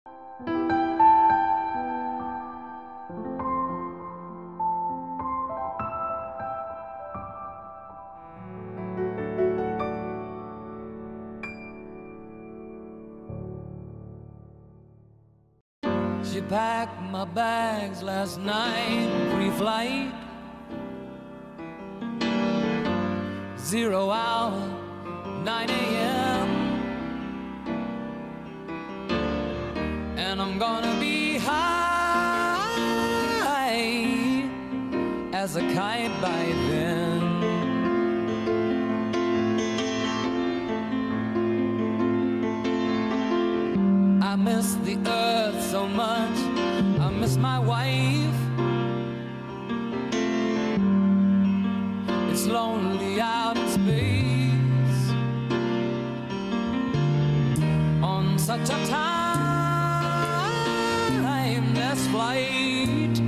She packed my bags last night, pre-flight, 0 hour, 9 a.m. And I'm gonna be high as a kite by then. I miss the earth so much, I miss my wife. It's lonely out in space on such a timeless flight.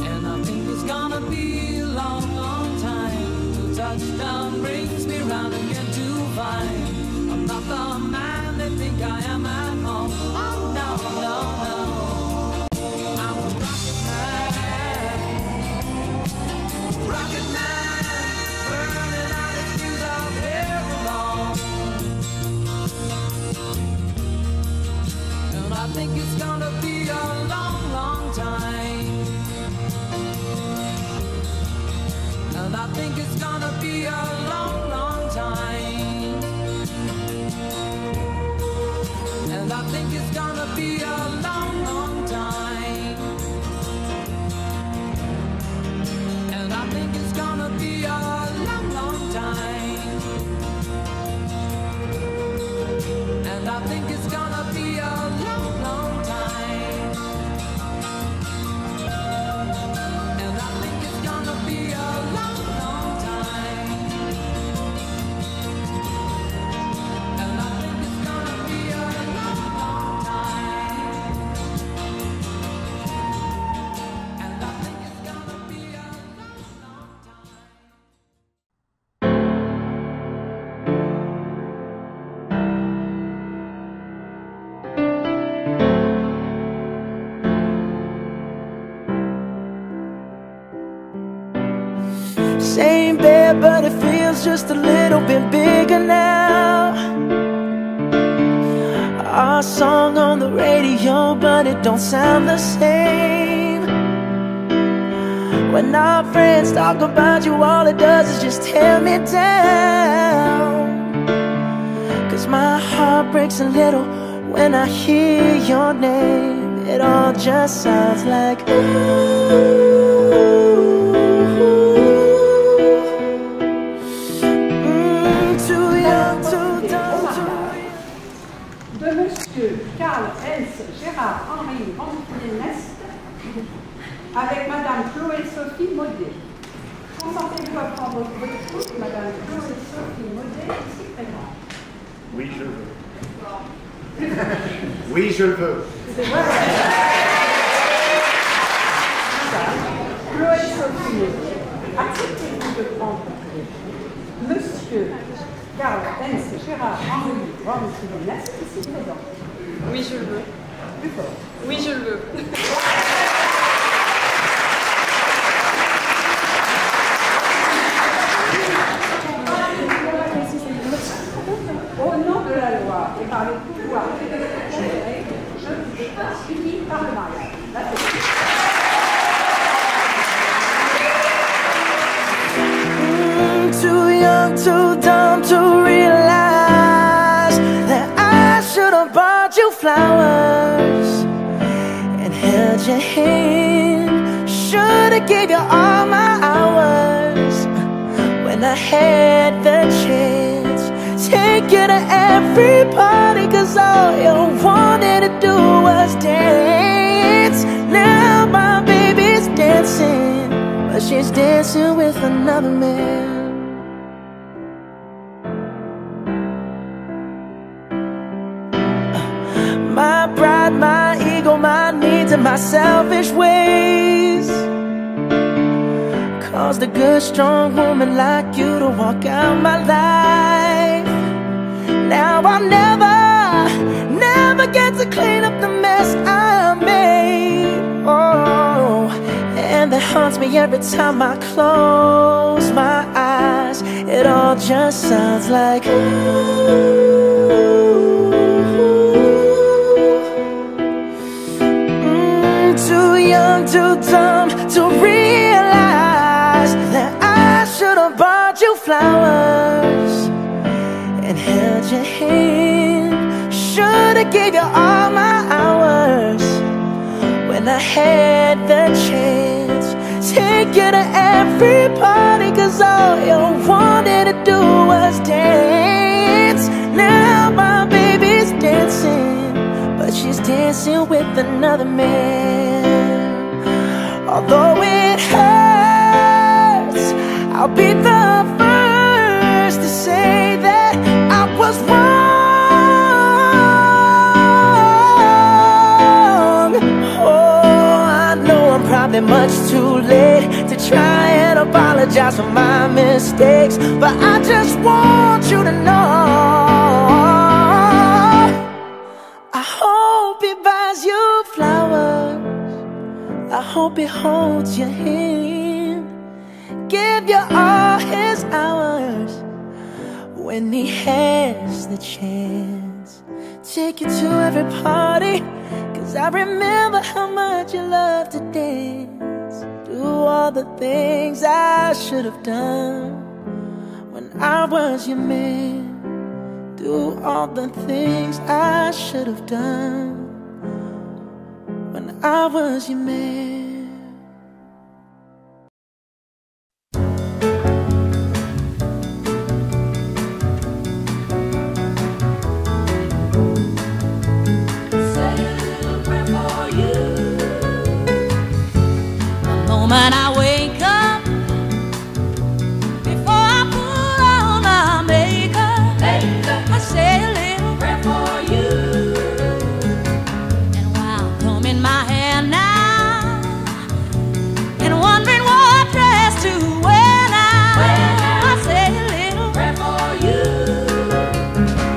And I think it's gonna be a long, long time till touchdown brings me round again to find I'm not the man they think I am at home. Oh no, no, no, I'm a rocket man, burning out its fuse out here alone. And I think it's gonna be a long, long time. And I think it's gonna be a long, long time. And I think it's gonna be a long, long time. And I think it's gonna be a long, long time. And I think it's gonna be a long, long time. And I think it's gonna be a long, long time. And I think it's gonna be a long, long time. And I think it's gonna be a long, long time. Same bed, but it feels just a little bit bigger now. Our song on the radio, but it don't sound the same. When our friends talk about you, all it does is just tear me down. 'Cause my heart breaks a little when I hear your name. It all just sounds like ooh. De Monsieur Karl Heinz Gérard Henri Van-Nest avec Madame Chloé Sophie Maudet. Consentez-vous à prendre votre écoute, Madame Chloé Sophie Maudet, ici présente? Oui, je le veux. Oui, je le veux. C'est vrai. Madame Chloé Sophie Maudet, acceptez-vous de prendre Monsieur Karl Heinz Gérard Henri Van-Nest, ici présent? Oui, je le veux. Plus fort. Oui, je le veux. Au nom de la loi et par le pouvoir conféré, je vous déclare unis par le mariage. Too young, too dumb to realize that I should have bought you flowers and held your hand. Should have gave you all my hours when I had the chance. Take you to every party, 'cause all you wanted to do was dance. Now my baby's dancing, but she's dancing with another man. My pride, my ego, my needs, and my selfish ways caused a good, strong woman like you to walk out my life. Now I'll never get to clean up the mess I made. Oh, and that haunts me every time I close my eyes. It all just sounds like too young, too dumb to realize that I should have bought you flowers and held your hand. Should have gave you all my hours when I had the chance. Take you to every party, 'cause all you wanted to do was dance. Now my baby's dancing, but she's dancing with another man. Although it hurts, I'll be the first to say that I was wrong. Oh, I know I'm probably much too late to try and apologize for my mistakes, but I just want you to know I hope he buys you flowers. I hope he holds your hand, give you all his hours when he has the chance. Take you to every party, 'cause I remember how much you love to dance. Do all the things I should have done when I was your man. Do all the things I should have done when I was your man. Say a little prayer for you. The moment I wake up, before I put on my makeup, I say a little prayer for you. And while combing my hair now and wondering what dress to wear now, I say a little prayer for you.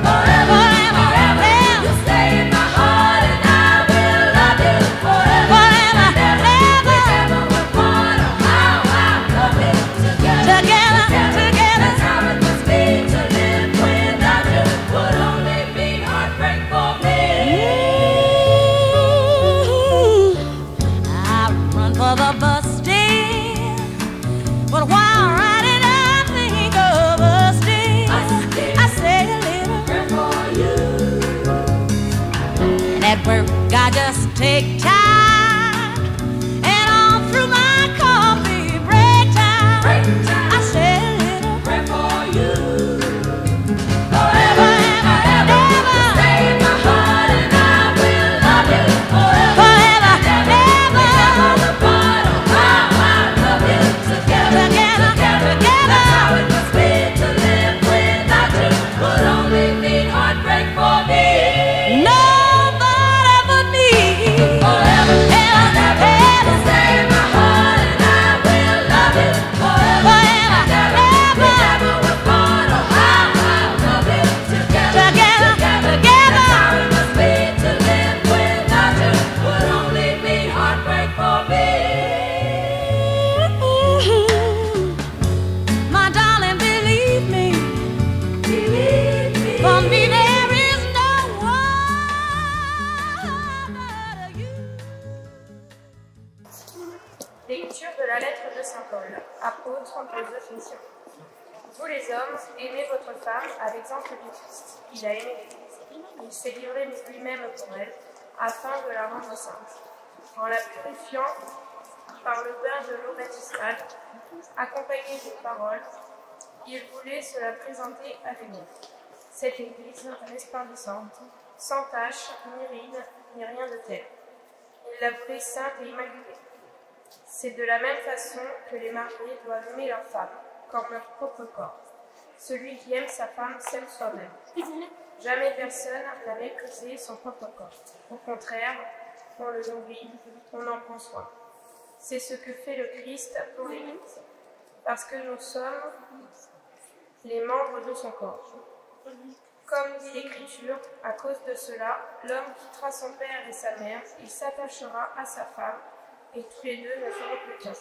Forever, forever, you stay in my heart, and I will love you forever. Forever, ever, we're part of how I love it together. Together, that's how it must be to live without you. Would only be heartbreak for me. I run for the bus stand, but while riding I think of us dear. I say a little prayer for you. And at work I just take time, and all through my coffee break time, I say a little prayer for you. Forever, ever, you stay in my heart, and I will love you forever. Forever, ever, we're part of how I love you together. That's how it must be to live without you. Would only mean heartbreak for me. Nobody but me. Forever, ever, you stay in my heart, and I will love you forever. Ever, we're part of how I love you together. That's how it must be to live without you. Would only mean heartbreak for me. My darling, believe me. For me there is no one but you. Lecture de la lettre de Saint Paul, apôtre aux Éphésiens. Vous les hommes, aimez votre femme à l'exemple du Christ. Il a aimé l'Église. Il s'est livré lui-même pour elle, afin de la rendre sainte, en la purifiant par le bain de l'eau baptismale, accompagné d'une parole. Il voulait se la présenter à l'unité. Cette Église resplendissante, sans tache, ni ride, ni rien de tel. Il la voulait sainte et immaculée. C'est de la même façon que les mariés doivent aimer leur femme, comme leur propre corps. Celui qui aime sa femme s'aime soi-même. Jamais personne n'a méprisé son propre corps. Au contraire, on le nourrit, on en prend soin. C'est ce que fait le Christ pour l'Église. parce que nous sommes les membres de son corps. Comme dit l'Écriture, à cause de cela, l'homme quittera son père et sa mère, il s'attachera à sa femme, et tous les deux ne seront plus qu'un.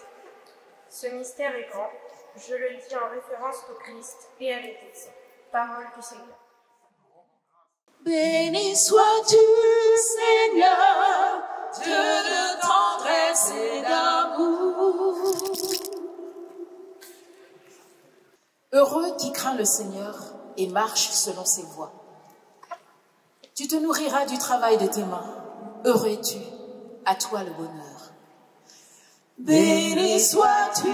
Ce mystère est grand, je le dis en référence au Christ et à l'Église. Parole du Seigneur. Béni sois-tu, Seigneur, Dieu de tendresse et d'amour. Heureux qui craint le Seigneur et marche selon ses voies. Tu te nourriras du travail de tes mains. Heureux es-tu, à toi le bonheur. Béni sois-tu,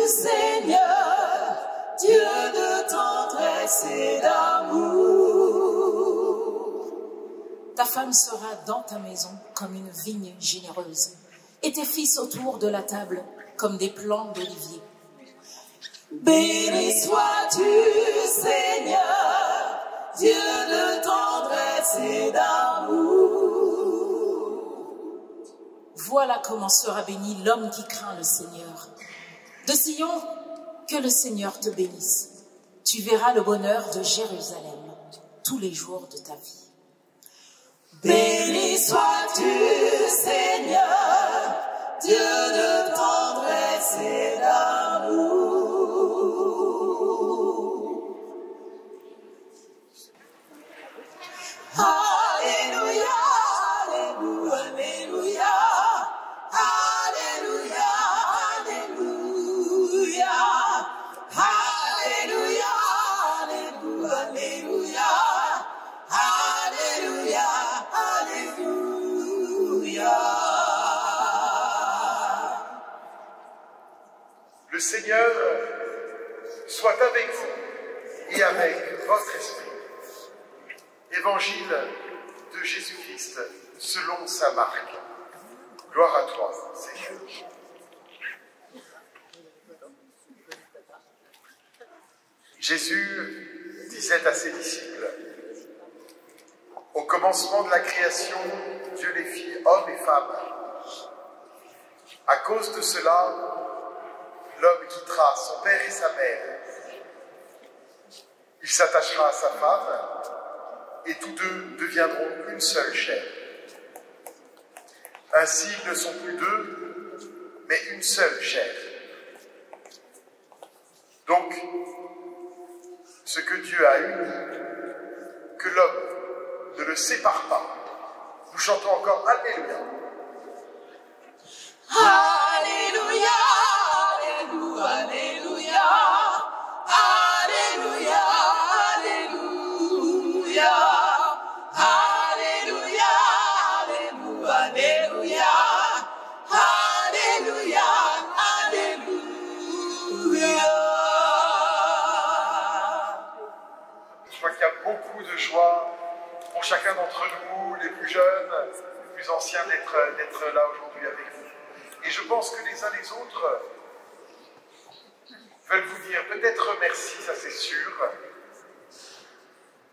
Seigneur, Dieu de tendresse et d'amour. Ta femme sera dans ta maison comme une vigne généreuse, et tes fils autour de la table comme des plants d'olivier. Béni sois-tu, Seigneur, Dieu de tendresse et d'amour. Voilà comment sera béni l'homme qui craint le Seigneur. De Sion, que le Seigneur te bénisse. Tu verras le bonheur de Jérusalem tous les jours de ta vie. Béni sois-tu, Seigneur, Dieu de tendresse et d'amour. Alléluia, Alléluia, Alléluia, Alléluia, Alléluia, Alléluia, Alléluia, Alléluia, Alléluia. Le Seigneur soit avec vous et avec votre esprit. Évangile de Jésus-Christ selon saint Marc. Gloire à toi, Seigneur. Jésus disait à ses disciples: au commencement de la création, Dieu les fit hommes et femmes. À cause de cela, l'homme quittera son père et sa mère. Il s'attachera à sa femme, et tous deux deviendront une seule chair. Ainsi, ils ne sont plus deux, mais une seule chair. Donc, ce que Dieu a uni, que l'homme ne le sépare pas. Nous chantons encore Alléluia. Alléluia, Alléluia, Alléluia, Alléluia, Alléluia, Alléluia, Alléluia, Alléluia, Alléluia. Je crois qu'il y a beaucoup de joie pour chacun d'entre nous, les plus jeunes, les plus anciens, d'être là aujourd'hui avec vous. Et je pense que les uns les autres veulent vous dire peut-être merci, ça c'est sûr,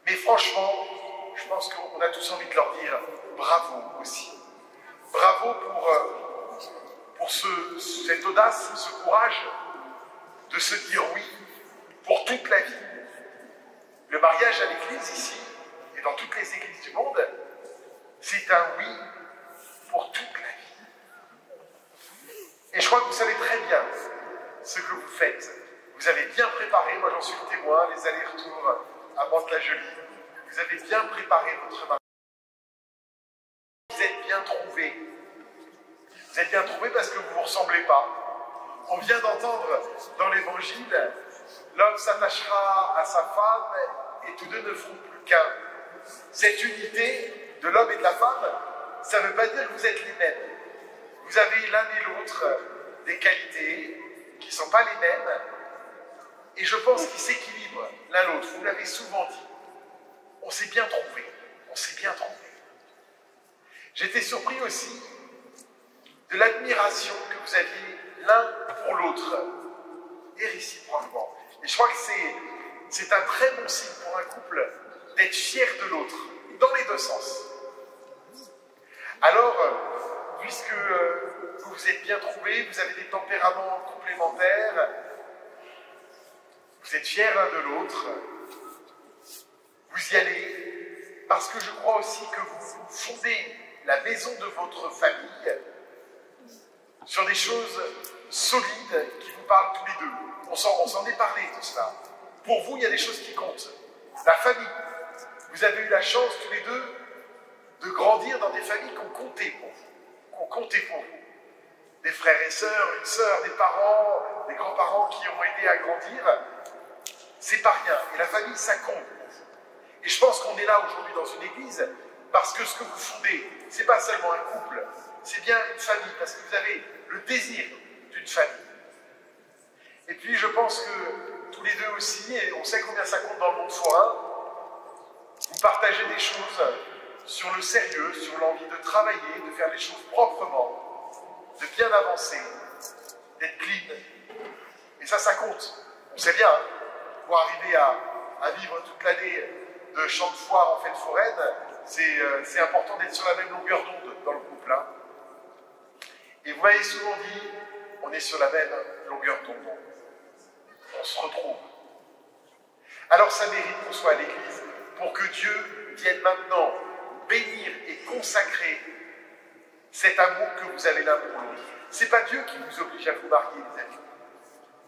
mais franchement, je pense qu'on a tous envie de leur dire bravo aussi. Bravo pour cette audace, ce courage de se dire oui pour toute la vie. Le mariage à l'église ici, et dans toutes les églises du monde, c'est un oui pour toute la vie. Et je crois que vous savez très bien ce que vous faites. Vous avez bien préparé, moi j'en suis le témoin, les allers-retours à Mantes-la-Jolie. Vous avez bien préparé votre mariage. Vous êtes bien trouvés. Vous êtes bien trouvés parce que vous ne vous ressemblez pas. On vient d'entendre dans l'évangile, l'homme s'attachera à sa femme et tous deux ne feront plus qu'un. Cette unité de l'homme et de la femme, ça ne veut pas dire que vous êtes les mêmes. Vous avez l'un et l'autre des qualités qui ne sont pas les mêmes, et je pense qu'ils s'équilibrent l'un l'autre. Vous l'avez souvent dit. On s'est bien trouvé. On s'est bien trouvé. J'étais surpris aussi de l'admiration que vous aviez l'un pour l'autre, et réciproquement. Et je crois que c'est un très bon signe pour un couple d'être fier de l'autre, dans les deux sens. Alors, puisque vous vous êtes bien trouvés, vous avez des tempéraments complémentaires, Vous êtes fiers l'un de l'autre. Vous y allez parce que je crois aussi que vous fondez la maison de votre famille sur des choses solides qui vous parlent tous les deux. On s'en est parlé de cela. Pour vous, il y a des choses qui comptent. La famille. Vous avez eu la chance tous les deux de grandir dans des familles qui ont compté pour vous. Qui ont compté pour vous. Des frères et sœurs, une sœur, des parents, des grands-parents qui ont aidé à grandir. C'est pas rien. Et la famille, ça compte. Et je pense qu'on est là aujourd'hui dans une église parce que ce que vous fondez, c'est pas seulement un couple, c'est bien une famille, parce que vous avez le désir d'une famille. Et puis je pense que tous les deux aussi, et on sait combien ça compte dans le monde forain, vous partagez des choses sur le sérieux, sur l'envie de travailler, de faire les choses proprement, de bien avancer, d'être clean. Et ça compte. On sait bien, pour arriver à vivre toute l'année de champ de foire en fête foraine, c'est important d'être sur la même longueur d'onde dans le couple. Hein. Et vous m'avez souvent dit, on est sur la même longueur d'onde. On se retrouve. Alors ça mérite qu'on soit à l'église pour que Dieu vienne maintenant bénir et consacrer cet amour que vous avez l'un pour l'autre. C'est pas Dieu qui vous oblige à vous marier, les amis.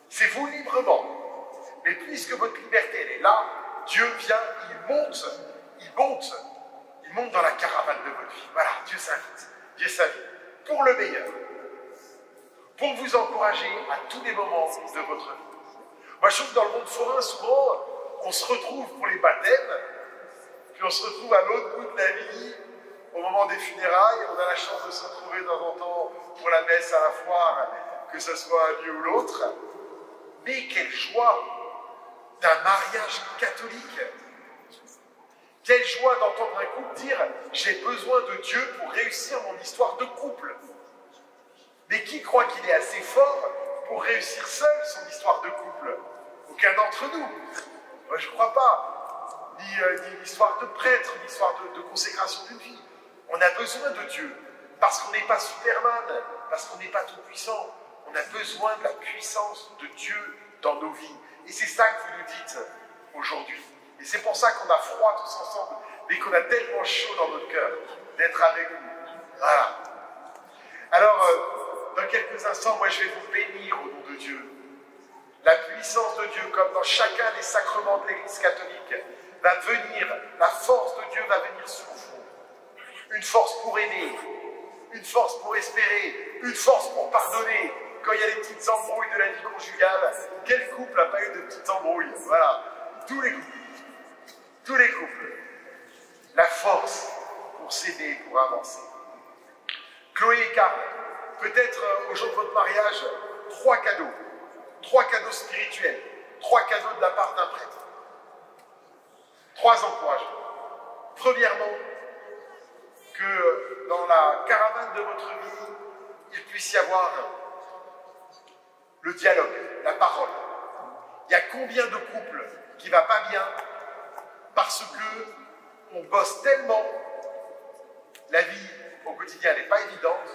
C'est vous librement. Mais puisque votre liberté elle est là, Dieu vient, il monte dans la caravane de votre vie. Voilà, Dieu s'invite pour le meilleur, pour vous encourager à tous les moments de votre vie. Moi, je trouve que dans le monde forain, souvent, on se retrouve pour les baptêmes, puis on se retrouve à l'autre bout de la vie, au moment des funérailles. On a la chance de se retrouver de temps en temps pour la messe à la foire, que ce soit un lieu ou l'autre. Mais quelle joie d'un mariage catholique! Quelle joie d'entendre un couple dire « j'ai besoin de Dieu pour réussir mon histoire de couple ». Mais qui croit qu'il est assez fort pour réussir seul son histoire de couple? Aucun d'entre nous. Moi, je ne crois pas. Ni l'histoire de prêtre, ni l'histoire de consécration d'une vie. On a besoin de Dieu. Parce qu'on n'est pas Superman, parce qu'on n'est pas tout puissant. On a besoin de la puissance de Dieu dans nos vies. Et c'est ça que vous nous dites aujourd'hui. Et c'est pour ça qu'on a froid tous ensemble, mais qu'on a tellement chaud dans notre cœur d'être avec vous. Voilà. Alors, dans quelques instants, moi je vais vous bénir au nom de Dieu. La puissance de Dieu, comme dans chacun des sacrements de l'Église catholique, va venir, la force de Dieu va venir sur vous. Une force pour aimer, une force pour espérer, une force pour pardonner. Quand il y a des petites embrouilles de la vie conjugale, quel couple n'a pas eu de petites embrouilles? Voilà, tous les couples. Tous les couples. La force pour s'aider, pour avancer. Chloé et Karl, peut-être au jour de votre mariage, 3 cadeaux. 3 cadeaux spirituels. 3 cadeaux de la part d'un prêtre. 3 encouragements. Premièrement, que dans la caravane de votre vie, il puisse y avoir le dialogue, la parole. Il y a combien de couples qui ne va pas bien parce qu'on bosse tellement, la vie au quotidien n'est pas évidente,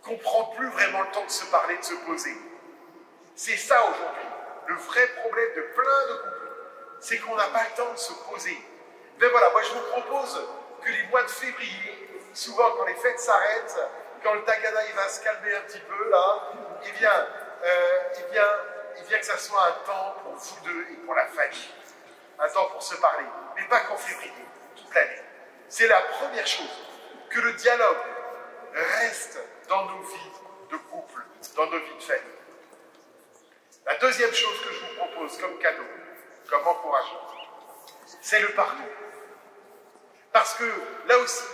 qu'on ne prend plus vraiment le temps de se parler, de se poser. C'est ça aujourd'hui, le vrai problème de plein de couples, c'est qu'on n'a pas le temps de se poser. Mais voilà, moi je vous propose que les mois de février, souvent quand les fêtes s'arrêtent, quand le tagada il va se calmer un petit peu là, il vient que ça soit un temps pour vous deux et pour la famille. Un temps pour se parler, mais pas qu'en février, toute l'année. C'est la première chose, que le dialogue reste dans nos vies de couple, dans nos vies de famille. La deuxième chose que je vous propose comme cadeau, comme encouragement, c'est le pardon. Parce que là aussi,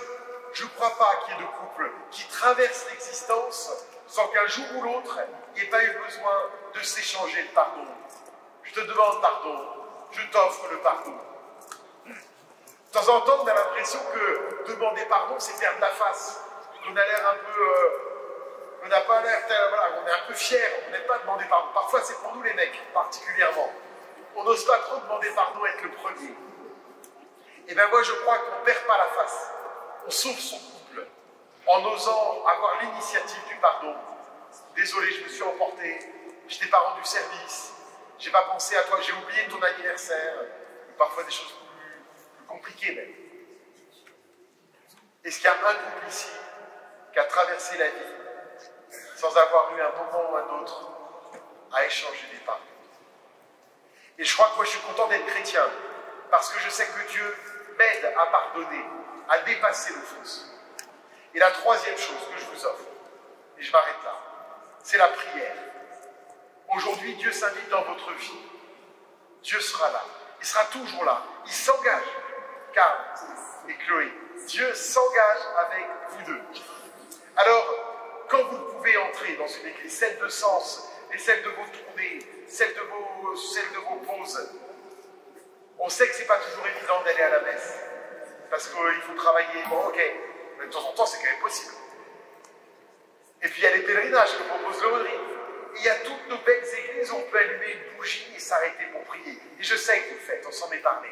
je ne crois pas qu'il y ait de couples qui traversent l'existence sans qu'un jour ou l'autre, il n'y ait pas eu besoin de s'échanger le pardon. Je te demande pardon, je t'offre le pardon. De temps en temps, on a l'impression que demander pardon, c'est perdre la face. On a l'air un peu... on n'a pas l'air... Voilà, on est un peu fiers, on n'aime pas demander pardon. Parfois, c'est pour nous les mecs, particulièrement. On n'ose pas trop demander pardon, être le premier. Et bien moi, je crois qu'on ne perd pas la face. On sauve son couple en osant avoir l'initiative du pardon. Désolé, je me suis emporté, je t'ai pas rendu service, j'ai pas pensé à toi, j'ai oublié ton anniversaire, ou parfois des choses plus compliquées même. Est-ce qu'il y a un couple ici qui a traversé la vie sans avoir eu un moment ou un autre à échanger des pardons? Et je crois que moi je suis content d'être chrétien, parce que je sais que Dieu m'aide à pardonner, à dépasser l'offense. Et la troisième chose que je vous offre, et je m'arrête là, c'est la prière. Aujourd'hui, Dieu s'invite dans votre vie. Dieu sera là. Il sera toujours là. Il s'engage. Karl et Chloé, Dieu s'engage avec vous deux. Alors, quand vous pouvez entrer dans une église, celle de Sens et celle de vos tournées, celle de vos pauses, on sait que ce n'est pas toujours évident d'aller à la messe. Parce qu'il faut travailler. Bon, ok. Mais de temps en temps, c'est quand même possible. Et puis, il y a les pèlerinages que propose l'aumônerie. Il y a toutes nos belles églises où on peut allumer une bougie et s'arrêter pour prier. Et je sais que vous le faites, on s'en est parlé.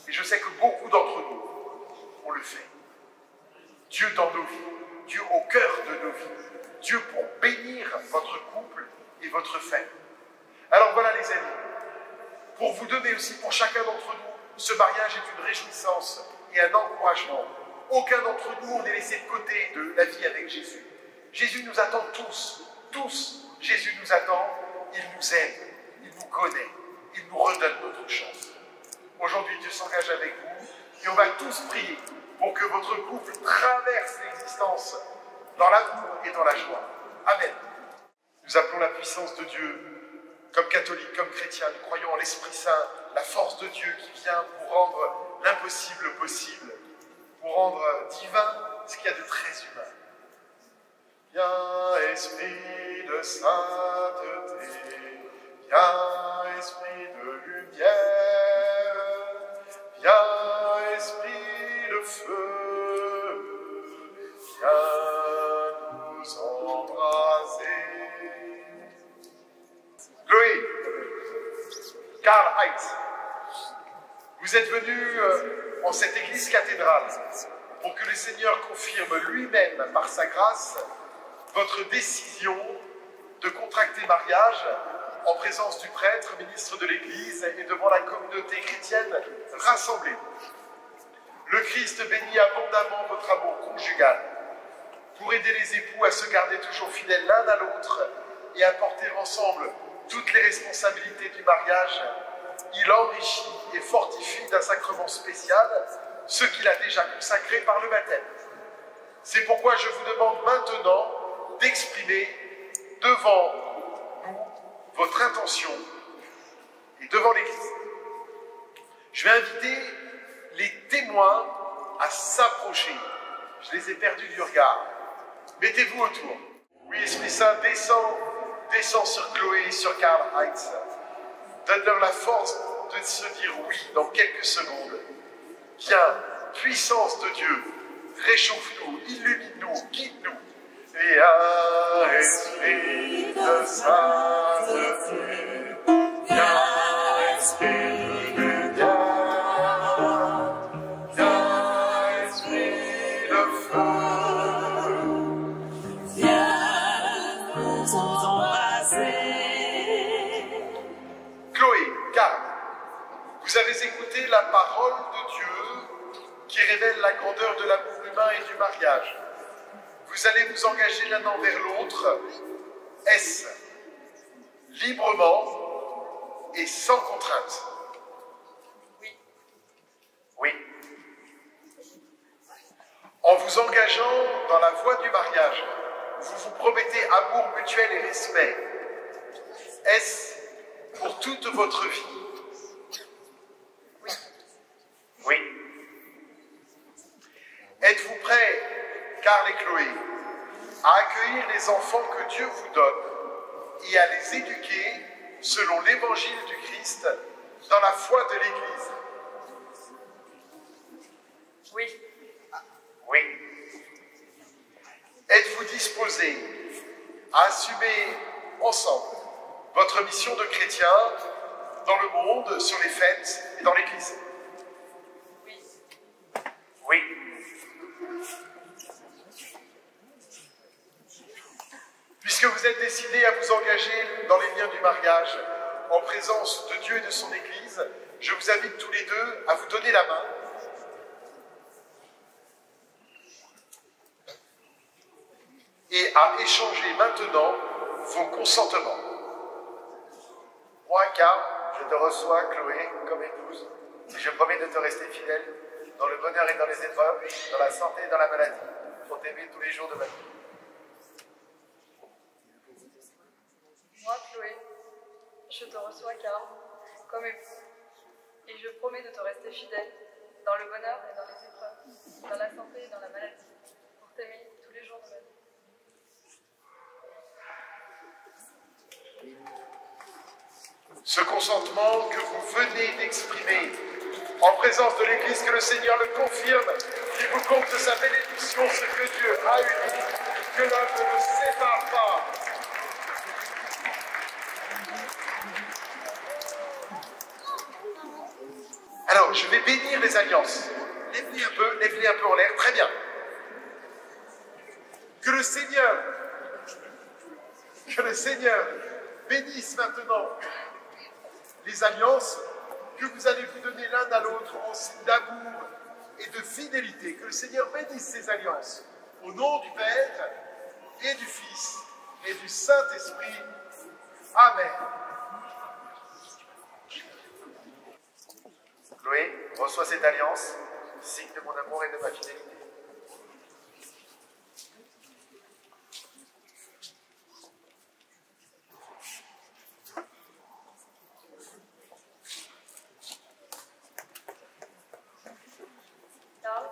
Et je sais que beaucoup d'entre nous, on le fait. Dieu dans nos vies, Dieu au cœur de nos vies, Dieu pour bénir votre couple et votre famille. Alors voilà les amis, pour vous donner aussi, pour chacun d'entre nous, ce mariage est une réjouissance et un encouragement. Aucun d'entre nous, on est laissé de côté de la vie avec Jésus. Jésus nous attend tous, tous. Jésus nous attend, il nous aime, il nous connaît, il nous redonne notre chance. Aujourd'hui, Dieu s'engage avec vous et on va tous prier pour que votre couple traverse l'existence dans l'amour et dans la joie. Amen. Nous appelons la puissance de Dieu, comme catholiques, comme chrétiens, nous croyons en l'Esprit Saint, la force de Dieu qui vient pour rendre l'impossible possible, pour rendre divin ce qu'il y a de très humain. Viens, Esprit de sainteté, viens, Esprit de lumière, viens, Esprit de feu, viens nous embraser. Chloé, Karl Heinz, vous êtes venus en cette église cathédrale pour que le Seigneur confirme lui-même par sa grâce votre décision de contracter mariage en présence du prêtre, ministre de l'Église et devant la communauté chrétienne rassemblée. Le Christ bénit abondamment votre amour conjugal pour aider les époux à se garder toujours fidèles l'un à l'autre et à porter ensemble toutes les responsabilités du mariage. Il enrichit et fortifie d'un sacrement spécial ceux qu'il a déjà consacrés par le baptême. C'est pourquoi je vous demande maintenant d'exprimer devant nous votre intention et devant l'Église. Je vais inviter les témoins à s'approcher. Je les ai perdus du regard. Mettez-vous autour. Oui, Esprit Saint, descend sur Chloé, sur Karl Heinz. Donne-leur la force de se dire oui dans quelques secondes. Viens, puissance de Dieu, réchauffe-nous, illumine-nous, guide-nous. Viens, Esprit de sainteté, viens, Esprit de lumière, viens, Esprit de feu, viens nous embraser. Chloé, Karl, vous avez écouté la parole de Dieu qui révèle la grandeur de l'amour humain et du mariage. Vous allez vous engager l'un envers l'autre, est-ce librement et sans contrainte? Oui. Oui. En vous engageant dans la voie du mariage, vous vous promettez amour mutuel et respect. Est-ce pour toute votre vie? Oui. Oui. Êtes-vous prêts, Karl et Chloé, à accueillir les enfants que Dieu vous donne et à les éduquer selon l'évangile du Christ dans la foi de l'Église? Oui. Oui. Êtes-vous disposés à assumer ensemble votre mission de chrétien dans le monde, sur les fêtes et dans l'Église? Oui. Oui. Puisque vous êtes décidés à vous engager dans les liens du mariage, en présence de Dieu et de son Église, je vous invite tous les deux à vous donner la main. Et à échanger maintenant vos consentements. Moi, Karl, je te reçois, Chloé, comme épouse, et je promets de te rester fidèle dans le bonheur et dans les épreuves, dans la santé et dans la maladie, pour t'aimer tous les jours de ma vie. Moi, Chloé, je te reçois, Karl, comme épouse, et je promets de te rester fidèle dans le bonheur et dans les épreuves, dans la santé et dans la maladie, pour t'aimer tous les jours de ma vie. Ce consentement que vous venez d'exprimer en présence de l'Église, que le Seigneur le confirme, qu'il vous compte de sa bénédiction, ce que Dieu a uni, que l'homme ne le sépare pas. Alors, je vais bénir les alliances. Lève-les un peu en l'air, très bien. Que le Seigneur bénisse maintenant les alliances que vous allez vous donner l'un à l'autre en signe d'amour et de fidélité. Que le Seigneur bénisse ces alliances. Au nom du Père et du Fils et du Saint-Esprit. Amen. Chloé, reçois cette alliance, signe de mon amour et de ma fidélité. Karl,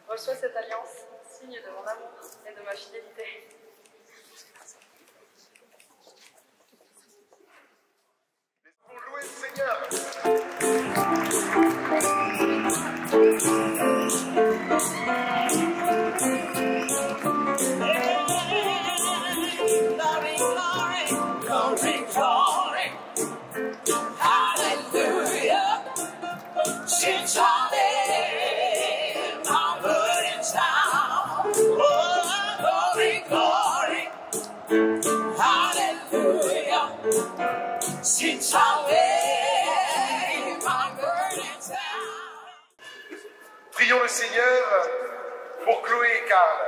reçois cette alliance, signe de mon amour et de ma fidélité. Pour louer le Seigneur. Prions le Seigneur pour Chloé et Karl,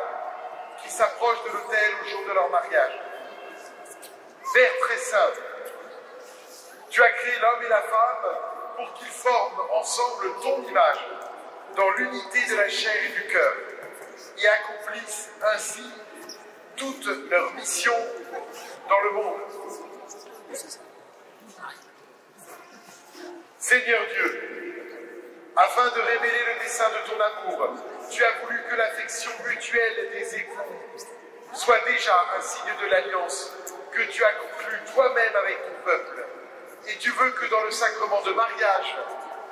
qui s'approchent de l'autel au jour de leur mariage. Père très saint, tu as créé l'homme et la femme pour qu'ils forment ensemble ton image, dans l'unité de la chair et du cœur, et accomplissent ainsi toute leur mission dans le monde. Seigneur Dieu, afin de révéler le dessein de ton amour, tu as voulu que l'affection mutuelle des époux soit déjà un signe de l'alliance que tu as conclue toi-même avec ton peuple. Et tu veux que dans le sacrement de mariage,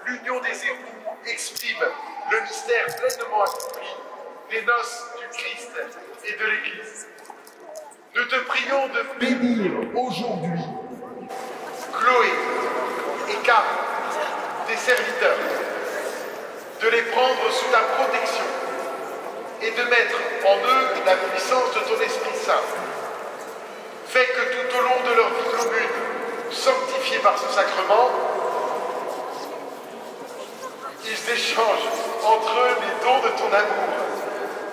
l'union des époux exprime le mystère pleinement accompli des noces du Christ et de l'Église. Nous te prions de bénir aujourd'hui Chloé et Karl, tes serviteurs, de les prendre sous ta protection et de mettre en eux la puissance de ton Esprit Saint. Fais que tout au long de leur vie commune, sanctifiée par ce sacrement, ils échangent entre eux les dons de ton amour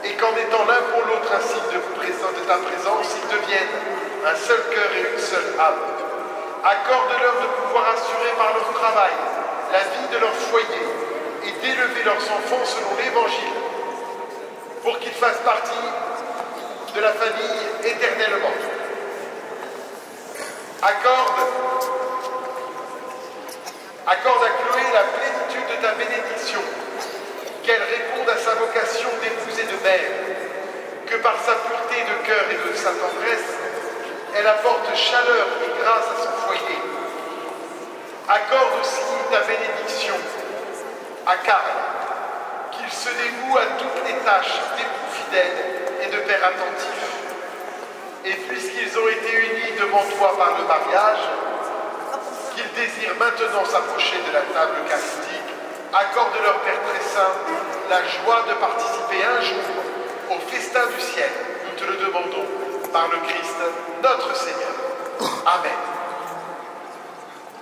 et qu'en étant l'un pour l'autre un signe de ta présence, ils deviennent un seul cœur et une seule âme. Accorde-leur de pouvoir assurer par leur travail la vie de leur foyer et d'élever leurs enfants selon l'Évangile, pour qu'ils fassent partie de la famille éternellement. Accorde à Chloé la plénitude de ta bénédiction, qu'elle réponde à sa vocation d'épouse et de mère, que par sa pureté de cœur et de sa tendresse, elle apporte chaleur et grâce à son foyer. Accorde aussi ta bénédiction à Karl, qu'il se dévoue à toutes les tâches d'époux fidèle et de père attentif. Et puisqu'ils ont été unis devant toi par le mariage, qu'ils désirent maintenant s'approcher de la table eucharistique, accorde-leur, Père très saint, la joie de participer un jour au festin du ciel. Nous te le demandons par le Christ, notre Seigneur. Amen.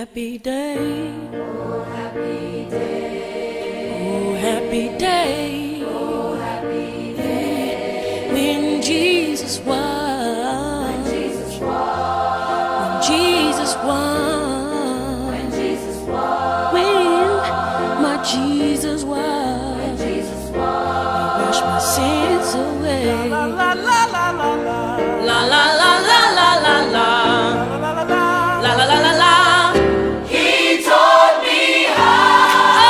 happy day. Oh, happy day. Oh, happy day. Oh, happy day. When Jesus won. When Jesus won. When Jesus won. When Jesus won. When my Jesus won. When Jesus won. He washed my sins away. La la la la la la. La la la la la la la. La la la la la. He taught me how. Oh,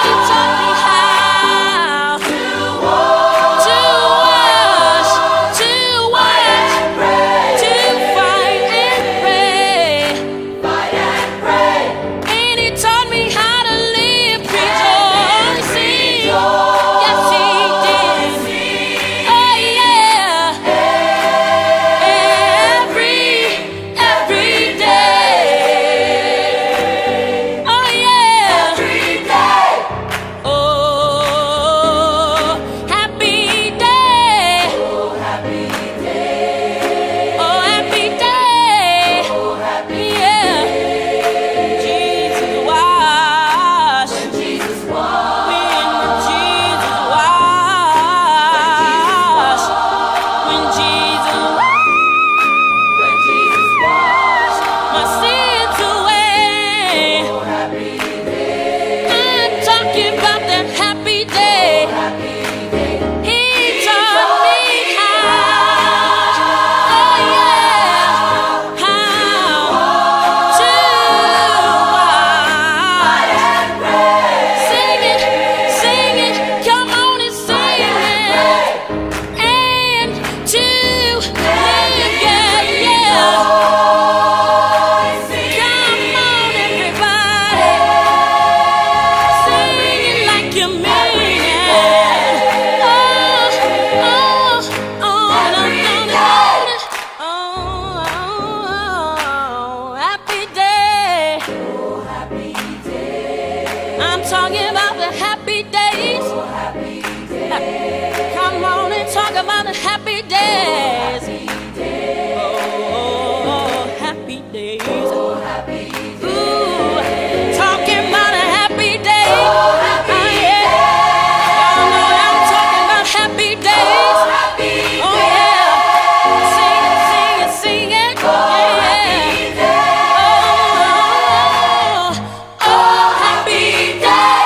he taught me how to walk, to wash, to fight and pray, to fight and pray, fight and pray. And he taught me how to live rejoicing. Yes, he did. Oh yeah. Every day. Oh yeah. Every day. Oh, happy day. Oh, happy day. Oh, happy day. Oh, happy day. Jesus washed. When Jesus washed. When Jesus washed. When Jesus washed my sins away. Oh, happy day. I'm talking about that happy day. Oh, happy day. He taught me how. Oh yeah. How to walk. Sing it, sing it. Come on and sing it. And to live, yeah, yeah. Come on, everybody. Sing it like you mean it. Oh, oh, oh, oh, happy day. Oh, happy day. I'm talking about the happy days. Oh, happy day. Come on and talk about the happy days. Oh, happy days. Oh, happy days. Ooh, talking about a happy day. Oh, yeah. Y'all know I'm talking about happy days. Oh, yeah. Sing it, sing it, sing it. Oh, yeah. Oh, happy day.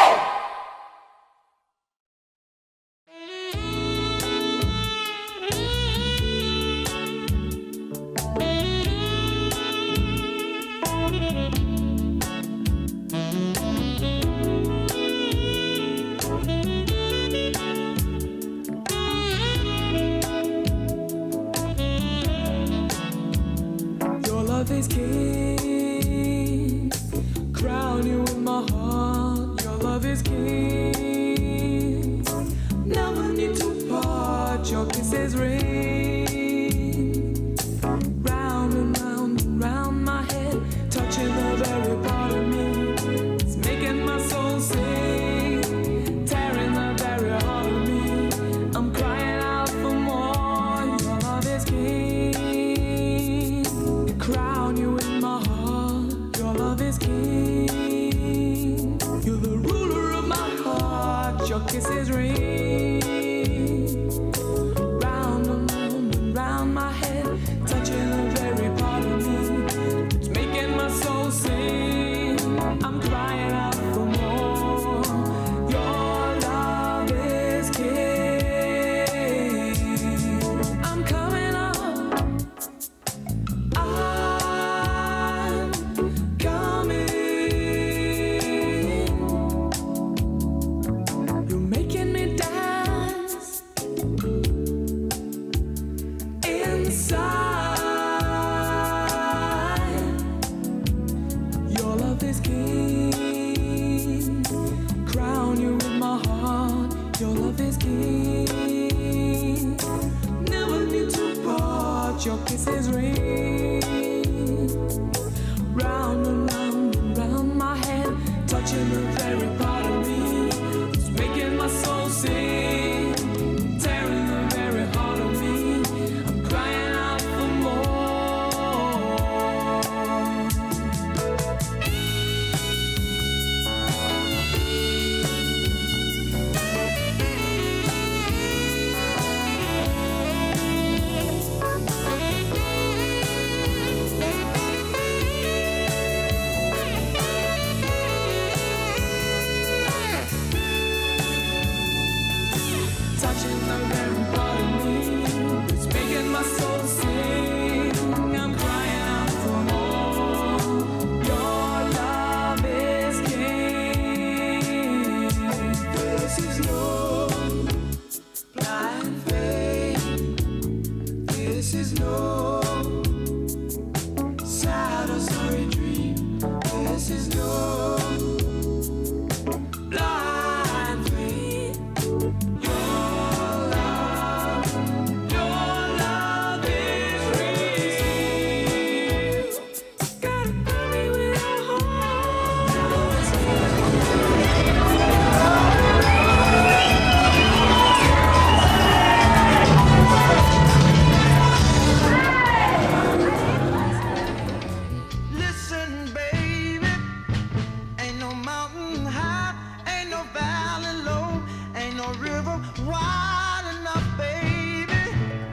Your love is king. Crown you in my heart. Your love is king. Never need to part. Your kisses ring. Round and round and round my head, touching the very part of me. It's making my soul sing, tearing the very heart of me. I'm crying out for more. Your love is king. Crown you in my heart. Your love is king. You're the ruler of my heart. Your kisses ring. Round and round and round my head, touching the very part of me. It's making my soul sing. I'm crying out for more. Your love is king. I'm coming up. I'm coming. You're making me dance inside. Your love is king. Crown you with my heart. Your love is king. Never need to part. Your kisses ring. Round and round and round my head, touching the very part of me. It's making my soul sing, tearing the very heart of me. I'm crying out for more. listen, baby. Ain't no mountain high, ain't no valley low, ain't no river wide enough, baby.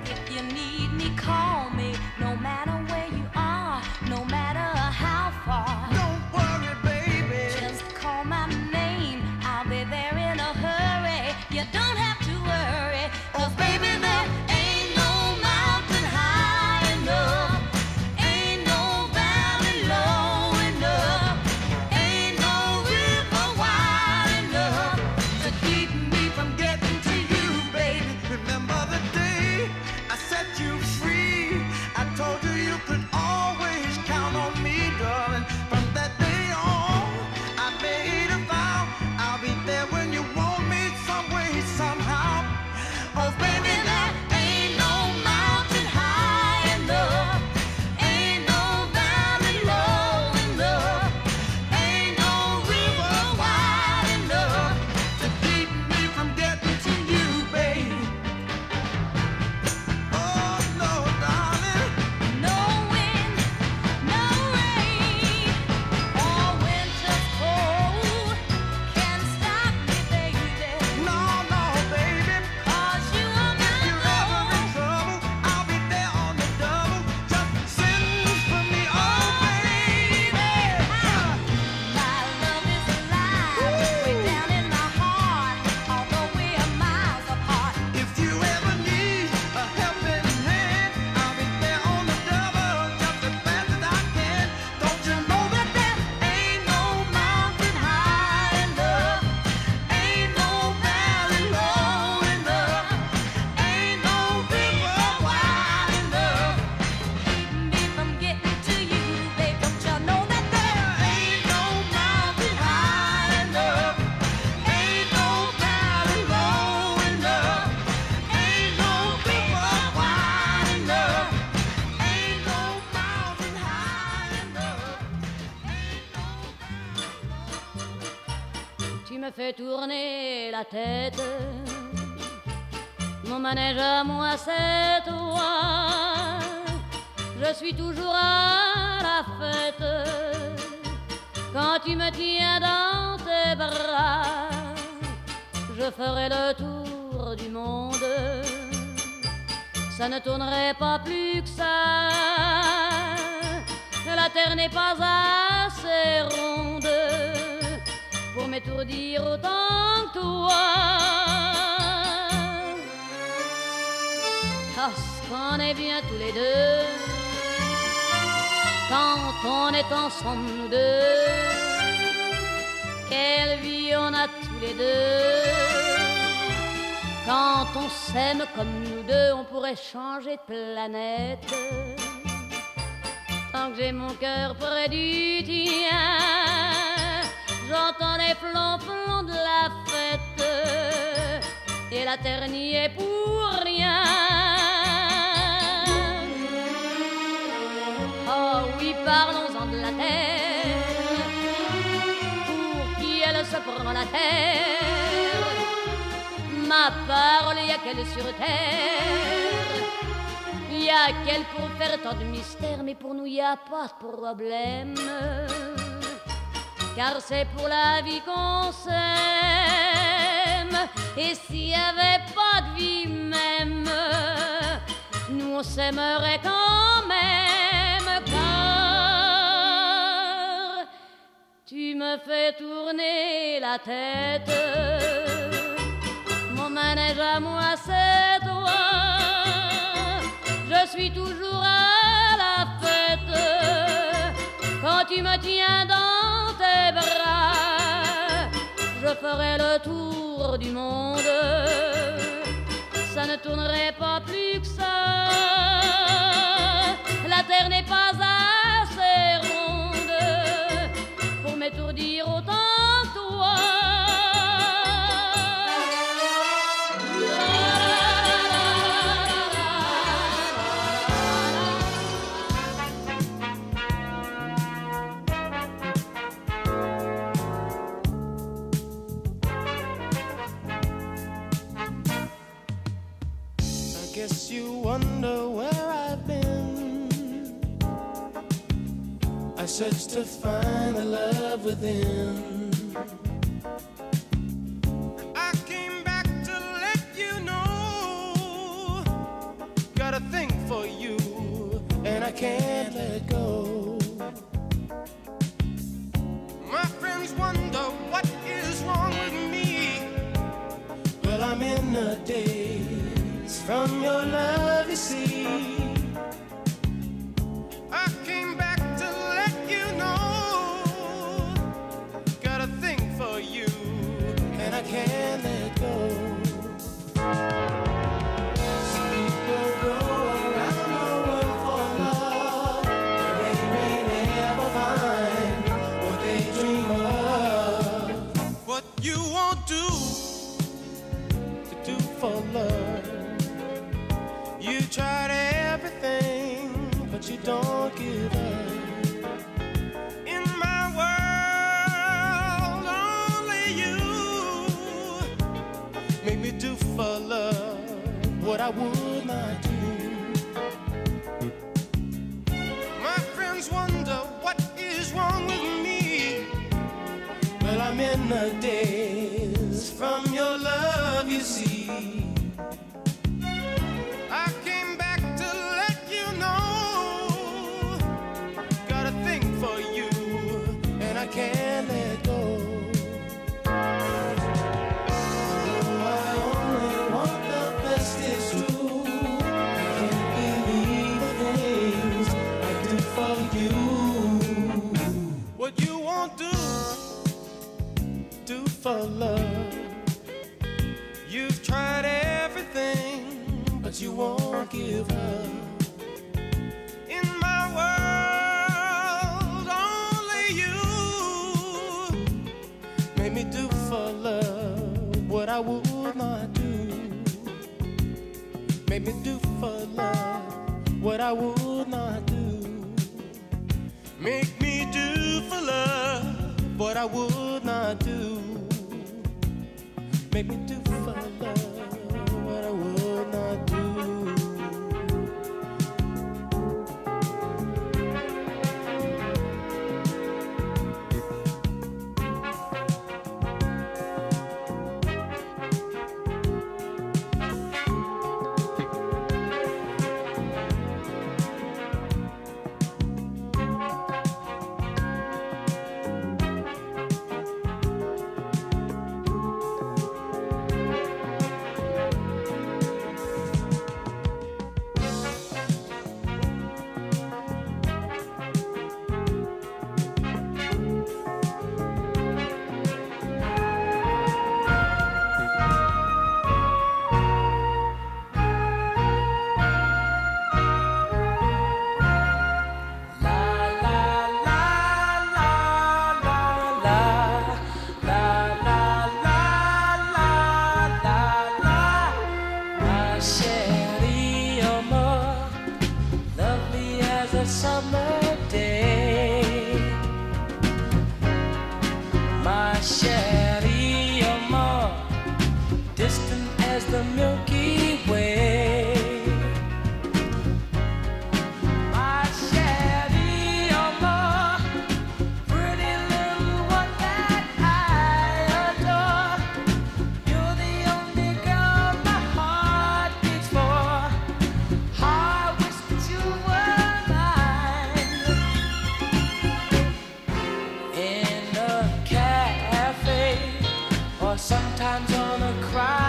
If you need me, call me, no matter where you are, no matter how far. Don't worry, baby. Just call my name, I'll be there in a hurry. You don't have to worry, 'cause baby, there ain't no mountain high enough, ain't no valley low enough, ain't no river wide enough to keep me from getting to you, baby. Remember the day I set you free? I told you you could always count on me, darling. From that day on, I made a vow I'll be there when you want me, some way, somehow. Oh, baby, There ain't no mountain high enough, ain't no valley low enough, ain't no river wide enough to keep me from getting to you, baby. Oh, no, darling. No wind, no rain, or winter's cold can stop me, baby. No, no, baby. 'Cause you are my If you're ever in love. trouble, I'll be there on the double. Just send for me, oh, baby. My love is alive, way down in my heart, although we are miles apart. If you ever need a helping hand, I'll be there on the double, just as fast as I can. Don't you know that there ain't no mountain high enough, ain't no valley low enough, ain't no river wide enough Me from getting to you, babe, don't you know that there ain't no mountain high enough, ain't no valley low enough, ain't no river wide enough, ain't no mountain high enough, Tu me fais tourner la tête, mon manège à moi c'est toi. Je suis toujours à la fête quand tu me tiens dans tes bras. Je ferai le tour du monde, ça ne tournerait pas plus que ça. La terre n'est pas assez ronde pour m'étourdir autant que toi. Parce qu'on est bien tous les deux quand on est ensemble nous deux. Quelle vie on a tous les deux quand on s'aime comme nous deux. On pourrait changer de planète tant que j'ai mon cœur près du tien. J'entends les flonflons de la fête et la terre n'y est pour rien. Oh oui, parlons-en de la terre, pour qui elle se prend la terre. Ma parole, y a qu'elle sur terre, y a qu'elle pour faire tant de mystères, mais pour nous y a pas de problème. Car c'est pour la vie qu'on s'aime. Et s'il n'y avait pas de vie même, nous on s'aimerait quand même. Car tu me fais tourner la tête, mon manège à moi c'est toi. Je suis toujours à la fête quand tu me tiens dans tes bras. Je ferai le tour du monde, ça ne tournerait pas plus que ça. La terre n'est pas assez ronde pour m'étourdir autant que toi. Guess you wonder where I've been. I search to find the love within. I came back to let you know, got a thing for you, and I can't let go. My friends wonder what is wrong with me. Well, I'm in the daze from your love, you see. I came back to let you know, got a thing for you, and I can't let go. Some people go around the world for love, but they may never find what they dream of. What you won't do to do for love, you tried everything, but you don't give up. In my world, only you make me do for love what I would not do. My friends wonder what is wrong with me. Well, I'm in the daze from your love, you see. I came back to let you know, got a thing for you, and I can't let go. Oh, I only want the best, it's true. I can't believe the things I do for you. What you won't do for love. You've tried everything, but you won't give up. In my world, only you made me do for love what I would not do. Made me do for love what I would not do. Make me do for love what I would not do. Make me do for love what I would not do. Summer day, my chérie, amor, distant as the Milky Way. My chérie, amor, pretty little one that I adore. You're the only girl my heart beats for. I wish that you were sometimes on a crowd.